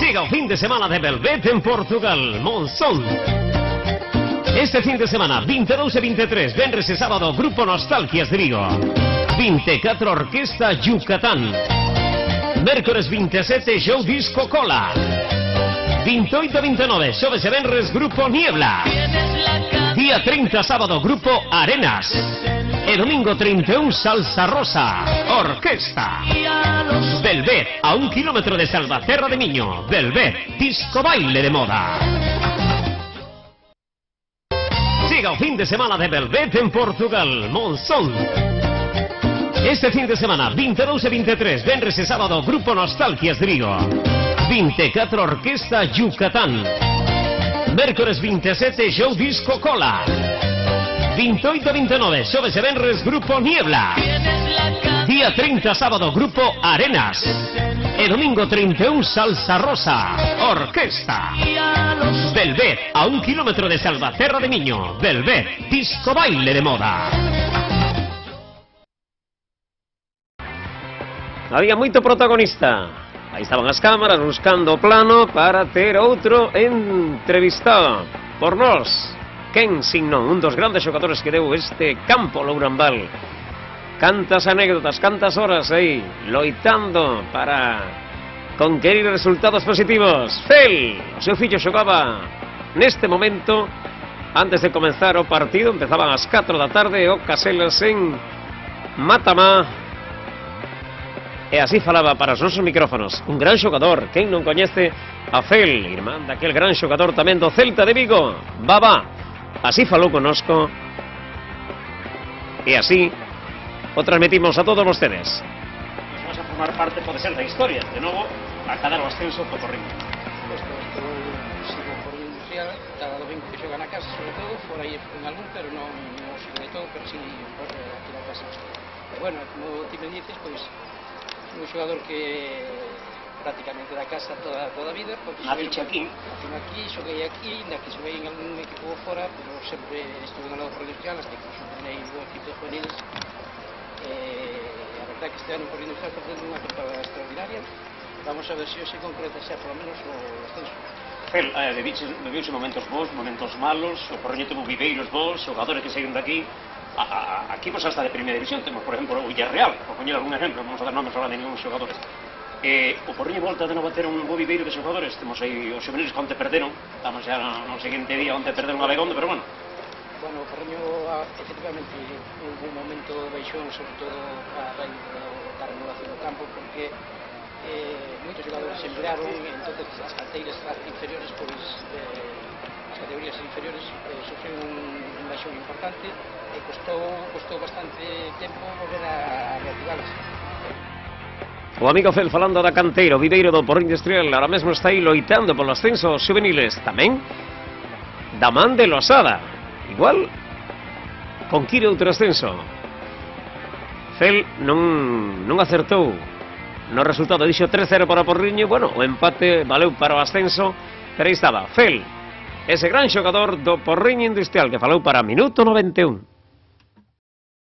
Chega o fin de semana de Belvet en Portugal, Monzón. Este fin de semana, 22 e 23, venres e sábado, Grupo Nostalgias de Vigo. 24, Orquesta Yucatán. Mércores 27, Show Disco Cola. 28 e 29, xoves e venres, Grupo Niebla. Día 30, sábado, Grupo Arenas. E domingo 31, Salsa Rosa, Orquesta. Belvet, a 1 kilómetro de Salvaterra de Miño. Belvet, disco baile de moda. Siga o fin de semana de Belvet en Portugal, Monzón. Este fin de semana, 22 e 23, venres e sábado, Grupo Nostalgias de Vigo. 24, Orquesta Yucatán. Mércores 27, Show Disco Cola. 28 e 29, xoves e venres, Grupo Niebla. Día 30, sábado, Grupo Arenas. E domingo 31, Salsa Rosa, Orquesta. Belvet, a 1 kilómetro de Salvaterra de Miño. Belvet, disco baile de moda. Había moito protagonista. Aí estaban as cámaras buscando o plano para ter outro entrevistado por nós. Quen sin non, un dos grandes xogadores que deu este campo Lourambal. Cantas anécdotas, cantas horas aí, loitando para conquerir resultados positivos. Fel, o seu fillo xogaba neste momento, antes de comenzar o partido, empezaban ás 4 da tarde, o Caselas en Matamá. E así falaba para os nosos micrófonos. Un gran xogador, quen non coñece a Fel, irmán daquel gran xogador tamén do Celta de Vigo, Babá. Así falou conosco e así o transmitimos a todos vostedes. Vamos a formar parte, pode ser, da historia. De novo, a cadar o ascenso do Porriño. Isto sigo por industrial, cada domingo que xoga na casa, sobre todo, fora aí en algún, pero non sigo de todo, pero si por aquí na casa. E bueno, como ti me dices, pois, un xogador que prácticamente da casa toda a vida, porque xoguei aquí, ainda que xoguei en algún equipo fora, pero sempre estuve no lado por industrial, hasta que xunei un equipo de juveniles. A verdade que este ano por industrial está facendo unha temporada extraordinaria. Vamos a ver se hoxe concreta xa por lo menos o ascenso. Fel, viviuse momentos bons, momentos malos, o Porriño teve viveiros bons, xogadores que seguen daqui. Aquí pues hasta de primeira división, temos por exemplo o Villarreal, por poñer algún exemplo, non vamos a dar nomes ahora de ningún xogadores. O Porriño volta de novo a ter un bo viveiro de xogadores. Temos aí os xuveniles que onte perderon, estamos xa no seguinte día onte perderon a Begondo, pero bueno. Bueno, o Porriño efectivamente hubo un momento de baixón, sobre todo a raíz da renovación do campo, porque moitos xogadores se miraron, entonces as canteiras inferiores, pois as categorías inferiores sufriron un baixón importante e costou bastante tempo volver a reactivarse. O amigo Fel falando da canteira, o viveiro do Porriño Industrial, ahora mesmo está aí loitando polo ascenso aos xuveniles, tamén da man de Losada. Igual conquire outro ascenso. Fel non acertou no resultado, dixo 3-0 para o Porriño. Bueno, o empate valeu para o ascenso, pero aí estaba Fel, ese gran xogador do Porriño Industrial que falou para Minuto 91.